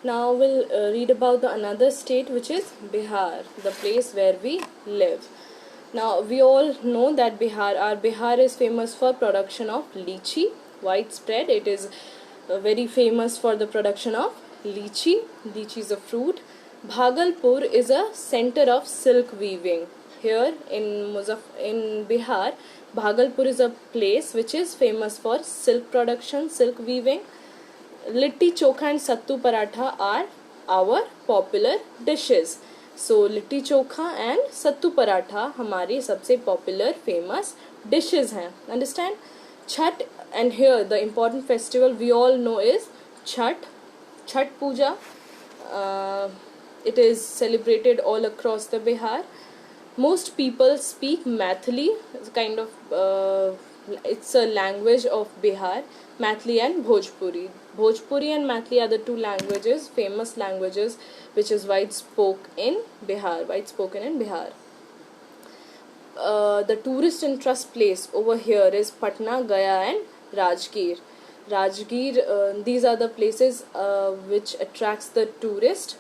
Now we'll read about the another state, which is Bihar, the place where we live. Now we all know that Bihar is famous for production of lychee, widespread. It is very famous for the production of lychee. Lychee is a fruit. Bhagalpur is a center of silk weaving. Here in Bihar, Bhagalpur is a place which is famous for silk production, silk weaving. Litti chokha and sattu paratha are our popular dishes. So litti chokha and sattu paratha हमारी सबसे popular famous dishes हैं. Understand? Chhat, and here the important festival we all know is Chhat Puja. It is celebrated all across the Bihar. Most people speak Maithili, kind of it's a language of Bihar. Maithili and Bhojpuri. Bhojpuri and Maithili are the two languages, famous languages, which is widespoken in Bihar. The tourist interest place over here is Patna, Gaya and Rajgir. These are the places which attracts the tourist.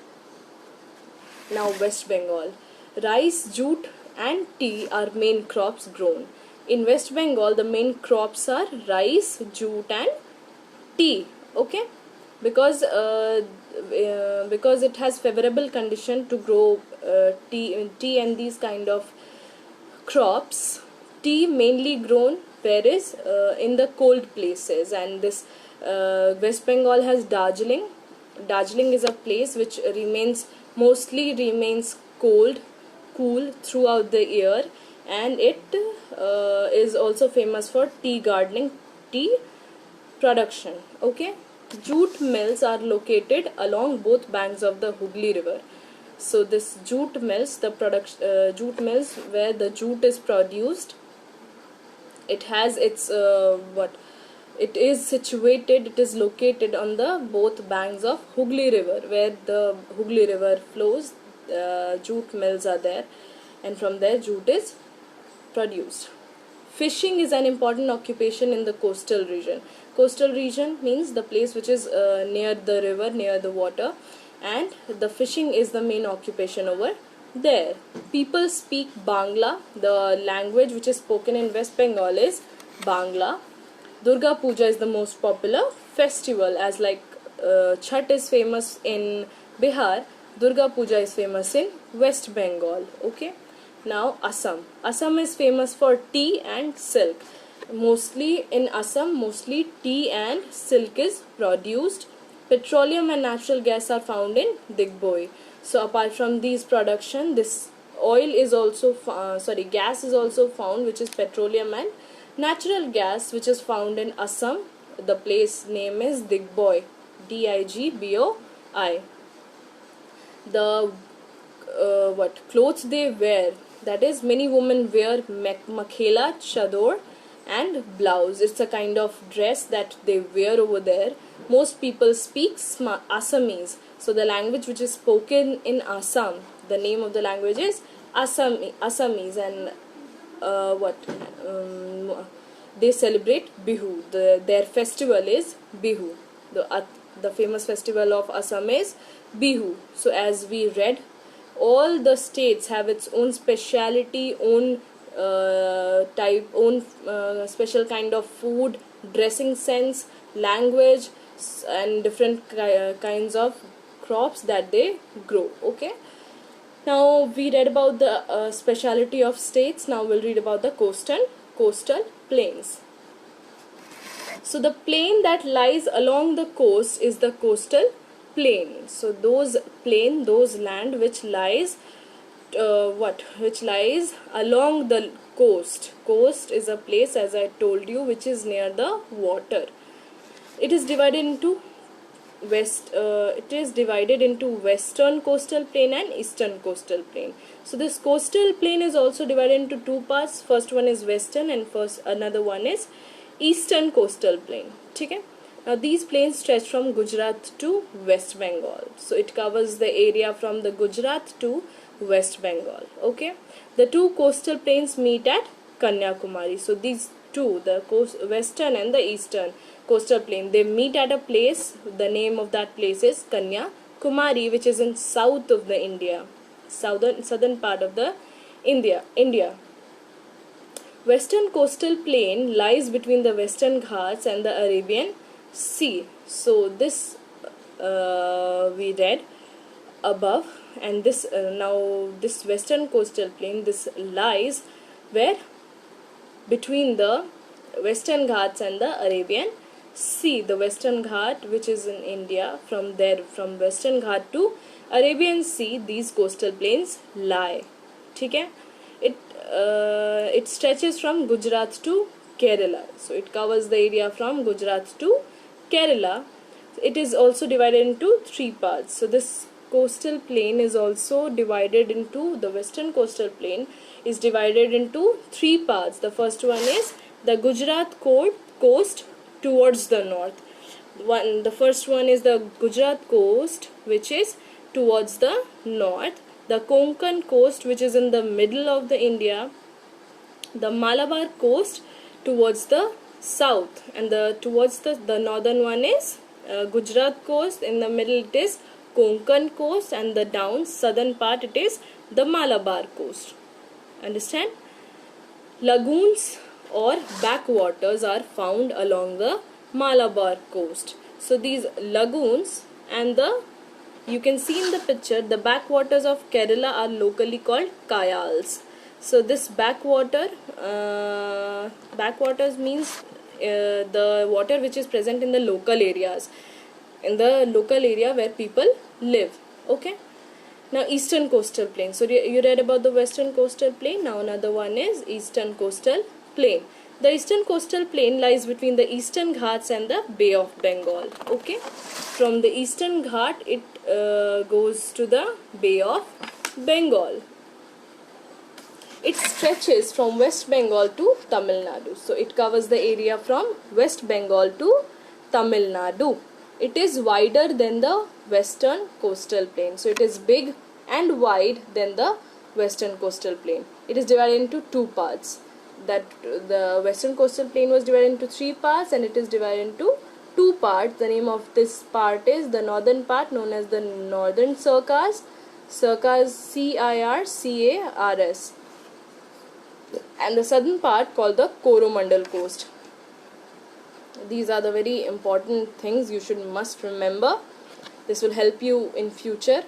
Now West Bengal. Rice, jute and tea are main crops grown. In West Bengal, the main crops are rice, jute and tea. Okay, because it has favorable condition to grow tea and these kind of crops. Tea mainly grown where is in the cold places, and this West Bengal has Darjeeling. Darjeeling is a place which mostly remains cool throughout the year, and it is also famous for tea gardening, tea production. Okay, jute mills are located along both banks of the Hooghly River. So this jute mills, jute mills where the jute is produced, it has its it is located on the both banks of Hooghly River, where the Hooghly River flows. Jute mills are there, and from there jute is produced. Fishing is an important occupation in the coastal region. Coastal region means the place which is near the river, near the water, and the fishing is the main occupation over there. People speak Bangla. The language which is spoken in West Bengal is Bangla. Durga Puja is the most popular festival, as like Chhat is famous in Bihar, Durga Puja is famous in West Bengal. Okay. Now Assam. Assam is famous for tea and silk. Mostly in Assam, tea and silk is produced. Petroleum and natural gas are found in Digboi. So apart from these production, this gas is also found, which is petroleum and natural gas, which is found in Assam. The place name is Digboi, Digboi. The clothes they wear, that is, many women wear makhela, chador and blouse. It's a kind of dress that they wear over there. Most people speak Assamese. So the language which is spoken in Assam, the name of the language is Assamese, and they celebrate Bihu. Their festival is Bihu. The famous festival of Assam is Bihu. So as we read, all the states have its own speciality, own special kind of food, dressing sense, language, and different kinds of crops that they grow. Okay. Now we read about the speciality of states. Now we'll read about the coastal plains. So the plain that lies along the coast is the coastal plain. So those land which lies along the coast. Coast is a place, as I told you, which is near the water. It is divided into western coastal plain and eastern coastal plain. So this coastal plain is also divided into two parts. First one is western, and another one is eastern coastal plain. Okay. Now these plains stretch from Gujarat to West Bengal. So it covers the area from the Gujarat to West Bengal. Okay. The two coastal plains meet at Kanyakumari. So these two, the western and the eastern coastal plain, they meet at a place. The name of that place is Kanyakumari. Kumari, which is in south of the India, southern part of the India. Western coastal plain lies between the Western Ghats and the Arabian Sea. So this we read above, and this now this Western coastal plain, this lies where? Between the Western Ghats and the Arabian Sea. The Western Ghat, which is in India, from Western Ghat to Arabian Sea, these coastal plains lie. ठीक है? It stretches from Gujarat to Kerala. So it covers the area from Gujarat to Kerala. It is also divided into three parts. So this coastal plain is also divided into, the Western coastal plain is divided into three parts. The first one is the Gujarat coast towards the north. The first one is the Gujarat coast, which is towards the north. The Konkan coast, which is in the middle of the India. The Malabar coast towards the south, and towards the northern one is Gujarat coast. In the middle it is Konkan coast, and the down southern part it is the Malabar coast. Understand? Lagoons or backwaters are found along the Malabar coast. So these lagoons and you can see in the picture, the backwaters of Kerala are locally called kayals. So this backwaters means the water which is present in the local areas, in the local area where people live. Okay. Now Eastern coastal plain. So you read about the Western coastal plain. Now another one is Eastern coastal plain. The Eastern coastal plain lies between the Eastern Ghats and the Bay of Bengal. Okay. From the Eastern Ghat it goes to the Bay of Bengal. It stretches from West Bengal to Tamil Nadu. So it covers the area from West Bengal to Tamil Nadu. It is wider than the Western coastal plain. So it is big and wide than the Western coastal plain. It is divided into two parts. That the Western coastal plain was divided into three parts, and it is divided into two parts. The name of this part is the northern part, known as the Northern Circars, CIRCARS, and the southern part called the Coromandel coast. These are the very important things you must remember. This will help you in future.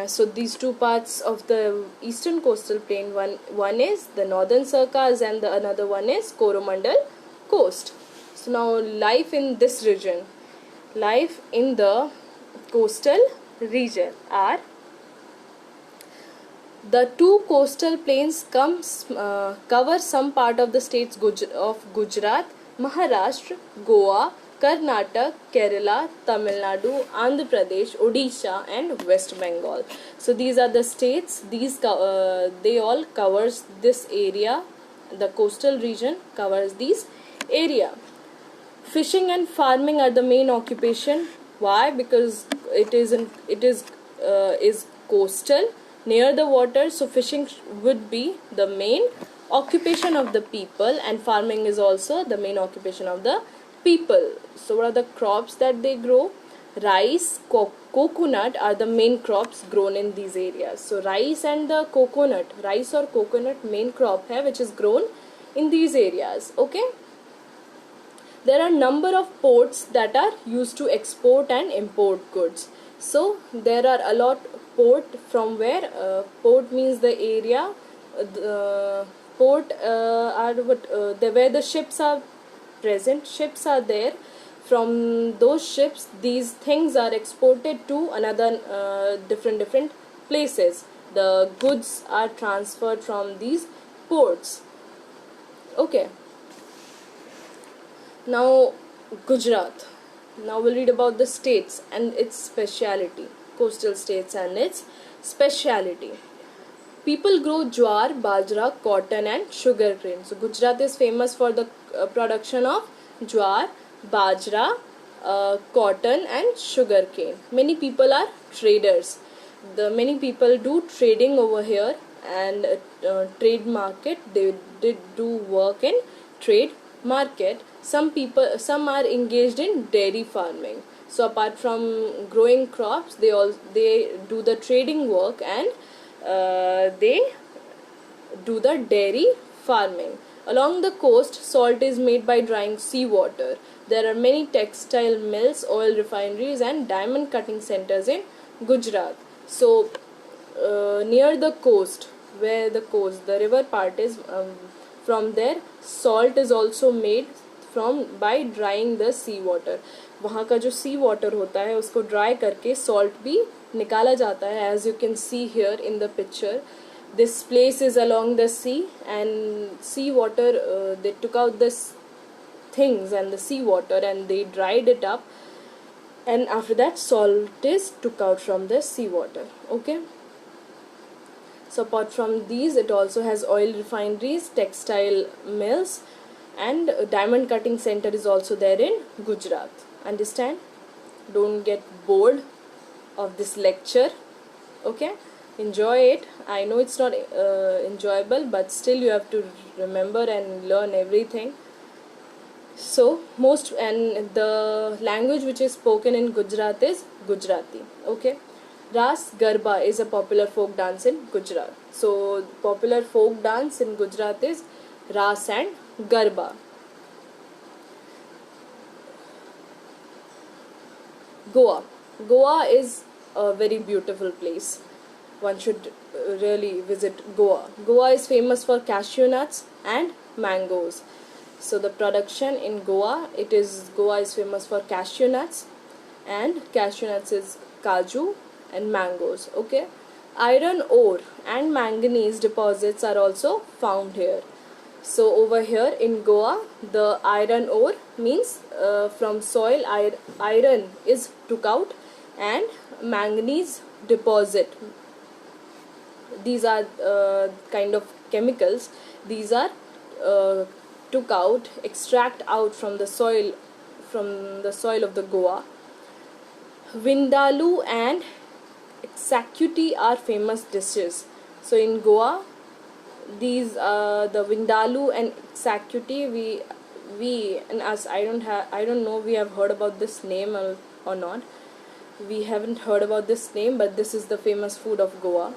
So these two parts of the Eastern coastal plain, one is the Northern Circars and the another one is Coromandel coast. So now life in this region, life in the coastal region are: the two coastal plains cover some part of the states of Gujarat, Maharashtra, Goa, Karnataka, Kerala, Tamil Nadu, Andhra Pradesh, Odisha and West Bengal. So these are the states. They all covers this area. The coastal region covers these area. Fishing and farming are the main occupation. Why? Because it is coastal, near the water. So fishing would be the main occupation of the people, and farming is also the main occupation of the people. So what are the crops that they grow? Rice, coconut are the main crops grown in these areas. So rice and the coconut, rice or coconut main crop hai which is grown in these areas. Okay. There are number of ports that are used to export and import goods. So there are a lot port from where port means the area. Port are where the ships are present. Ships are there. From those ships, these things are exported to another different places. The goods are transferred from these ports. Okay. Now Gujarat. Now we'll read about the states and its speciality. Coastal states and its speciality. People grow jowar, bajra, cotton and sugarcane. So Gujarat is famous for the production of jowar, bajra, cotton and sugarcane. Many people are traders. Many people do trading over here, and trade market. They did do work in trade market. Some are engaged in dairy farming. So apart from growing crops, they do the trading work, and they do the dairy farming. Along the coast, salt is made by drying seawater. There are many textile mills, oil refineries, and diamond cutting centers in Gujarat. So, near the coast, where the river part is, from there, salt is also made from by drying the sea water. वहाँ का जो सी water होता है उसको dry करके salt भी निकाला जाता है. As you can see here in the picture, this place is along the sea, and sea water, they took out this things and the sea water and they dried it up, and after that salt is took out from the sea water. Okay, so apart from these, it also has oil refineries, textile mills, and diamond cutting center is also there in Gujarat. Understand? Don't get bored of this lecture. Okay, enjoy it. I know it's not enjoyable, but still you have to remember and learn everything. So the language which is spoken in Gujarat is Gujarati. Okay, Ras Garba is a popular folk dance in Gujarat. So popular folk dance in Gujarat is Ras and Garba. Goa is a very beautiful place. One should really visit Goa. Goa is famous for cashew nuts and mangoes. So the production in Goa is famous for cashew nuts, and cashew nuts is kaju and mangoes. Okay, iron ore and manganese deposits are also found here. So over here in Goa, the iron ore means from soil iron is took out, and manganese deposit. These are kind of chemicals. These are took out, extract out from the soil of the Goa. Vindaloo and executi are famous dishes. So in Goa, these the Vindaloo and executi, we and us, I don't know we have heard about this name or not. We haven't heard about this name, but this is the famous food of Goa.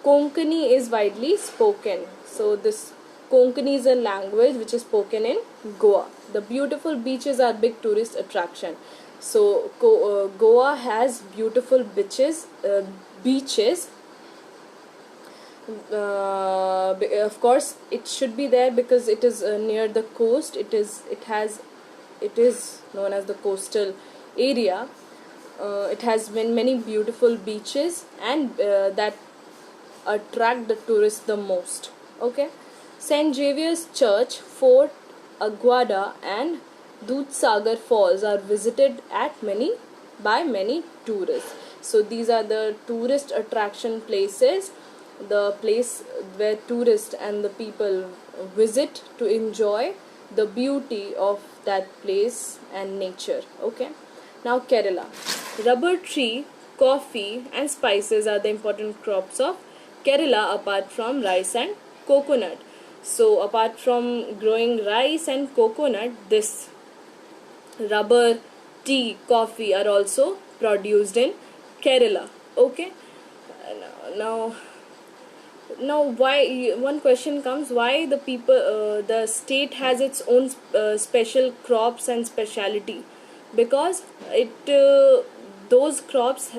Konkani is widely spoken. So this Konkani is a language which is spoken in Goa. The beautiful beaches are big tourist attraction. So Goa has beautiful beaches. Of course, it should be there because it is near the coast. It is known as the coastal area. It has many beautiful beaches, and that attract the tourists the most. Okay, St. Xavier's Church, Fort Aguada, and Dudhsagar Falls are visited by many tourists. So these are the tourist attraction places, the place where tourists and the people visit to enjoy the beauty of that place and nature. Okay, now Kerala. Rubber tree, coffee, and spices are the important crops of Kerala apart from rice and coconut. So apart from growing rice and coconut, this rubber, tea, coffee are also produced in Kerala. Okay, now why, one question comes, why the state has its own special crops and speciality? Because those crops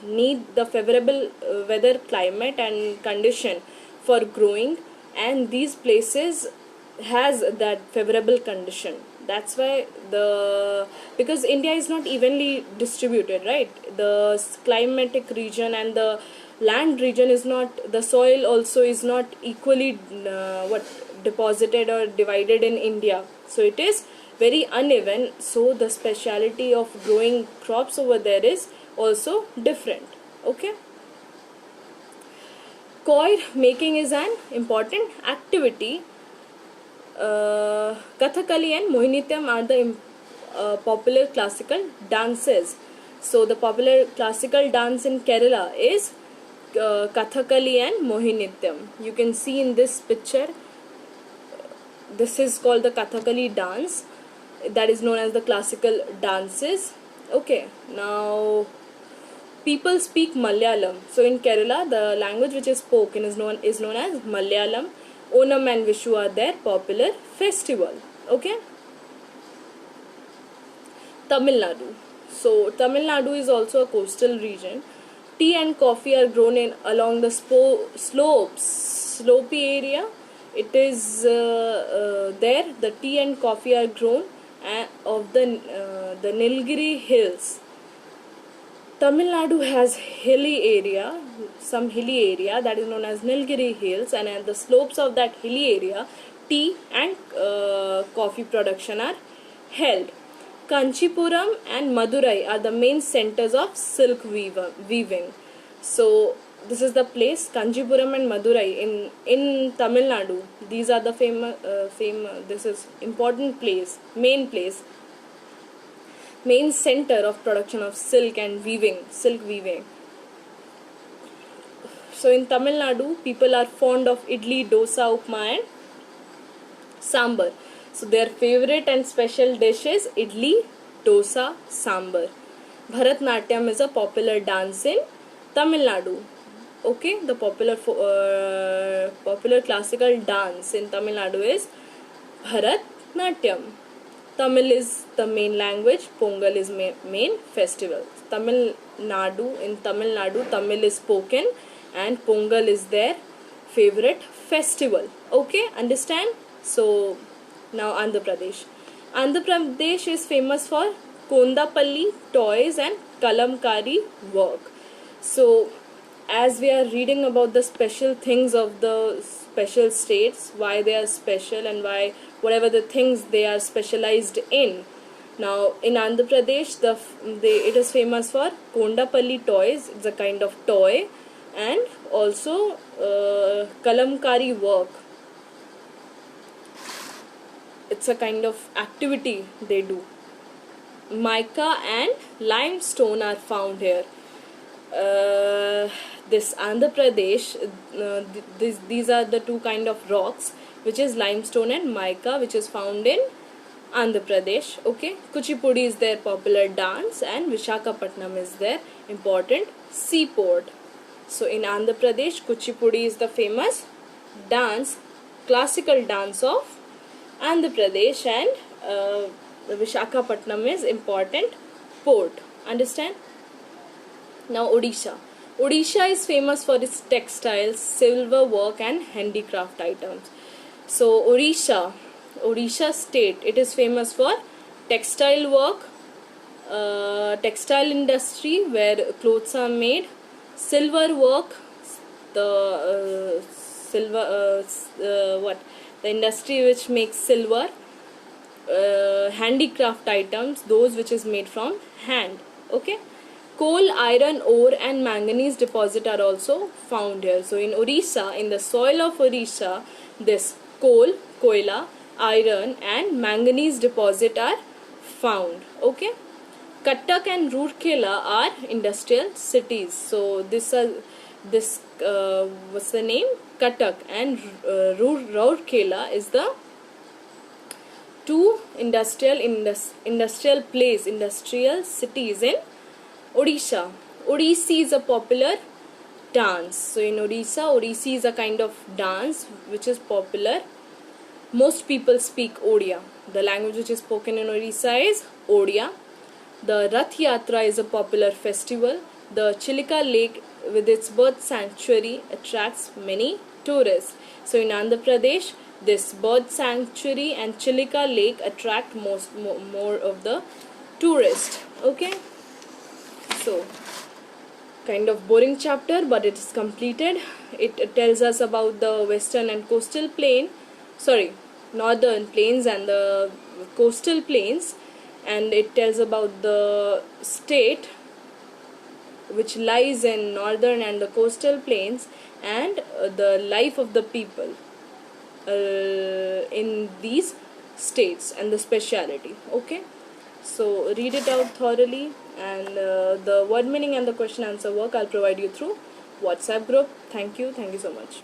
need the favorable weather, climate and condition for growing, and these places has that favorable condition. That's why because India is not evenly distributed, right? The climatic region and the land region is not, the soil also is not equally deposited or divided in India. So it is very uneven. So the speciality of growing crops over there is also different. Okay, coir making is an important activity. Kathakali and Mohiniyattam are the popular classical dances. So the popular classical dance in Kerala is Kathakali and Mohiniyattam. You can see in this picture, this is called the Kathakali dance, that is known as the classical dances. Okay, now people speak Malayalam. So in Kerala, the language which is spoken is known as Malayalam. Onam and Vishu are their popular festival. Okay. Tamil Nadu. So Tamil Nadu is also a coastal region. Tea and coffee are grown in along the slopy area. It is there. The tea and coffee are grown of the Nilgiri hills. Tamil Nadu has some hilly area that is known as Nilgiri Hills, and at the slopes of that hilly area, tea and coffee production are held. Kanchipuram and Madurai are the main centers of silk weaving. So this is the place, Kanchipuram and Madurai in Tamil Nadu. These are the this is important place, main center of production of silk weaving. So in Tamil Nadu, people are fond of idli, dosa, upma and sambar. So their favorite and special dish is idli, dosa, sambar. Bharatnatyam is a popular dance in Tamil Nadu. Okay, the popular classical dance in Tamil Nadu is Bharatnatyam. Tamil is the main language. Pongal is main festival. In Tamil Nadu, Tamil is spoken and Pongal is their favorite festival. Okay, understand? So now Andhra Pradesh. Andhra Pradesh is famous for Kondapalli toys and Kalamkari work. So as we are reading about the special things of the special states, why they are special and why whatever the things they are specialized in. Now in Andhra Pradesh, it is famous for Kondapalli toys. It's a kind of toy, and also Kalamkari work. It's a kind of activity they do. Mica and limestone are found here. This Andhra Pradesh, these are the two kind of rocks, which is limestone and mica, which is found in Andhra Pradesh. Okay, Kuchipudi is their popular dance, and Visakhapatnam is their important seaport. So in Andhra Pradesh, Kuchipudi is the famous dance, classical dance of Andhra Pradesh, and Visakhapatnam is important port. Understand? Now Odisha. Odisha is famous for its textiles, silver work and handicraft items. So Odisha state, it is famous for textile work, textile industry where clothes are made, silver work, the industry which makes silver, handicraft items, those which is made from hand. Okay. Coal, iron ore and manganese deposit are also found here. So in Orissa, in the soil of Orissa, this coal, koila, iron and manganese deposit are found. Okay. Cuttack and Rourkela are industrial cities. So what's the name? Cuttack and Rourkela is the two industrial cities in Odisha. Odissi is a popular dance. So in Odissi is a kind of dance which is popular. Most people speak Odia. The language which is spoken in Odisha is Odia. The Rath Yatra is a popular festival. The Chilika Lake with its bird sanctuary attracts many tourists. So in Andhra Pradesh, this bird sanctuary and Chilika Lake attract more of the tourists. Okay. So, kind of boring chapter, but it is completed. It tells us about the western and coastal northern plains and the coastal plains, and it tells about the state which lies in northern and the coastal plains, and the life of the people in these states and the speciality. Okay. So read it out thoroughly, and the word meaning and the question answer work I'll provide you through WhatsApp group. Thank you so much.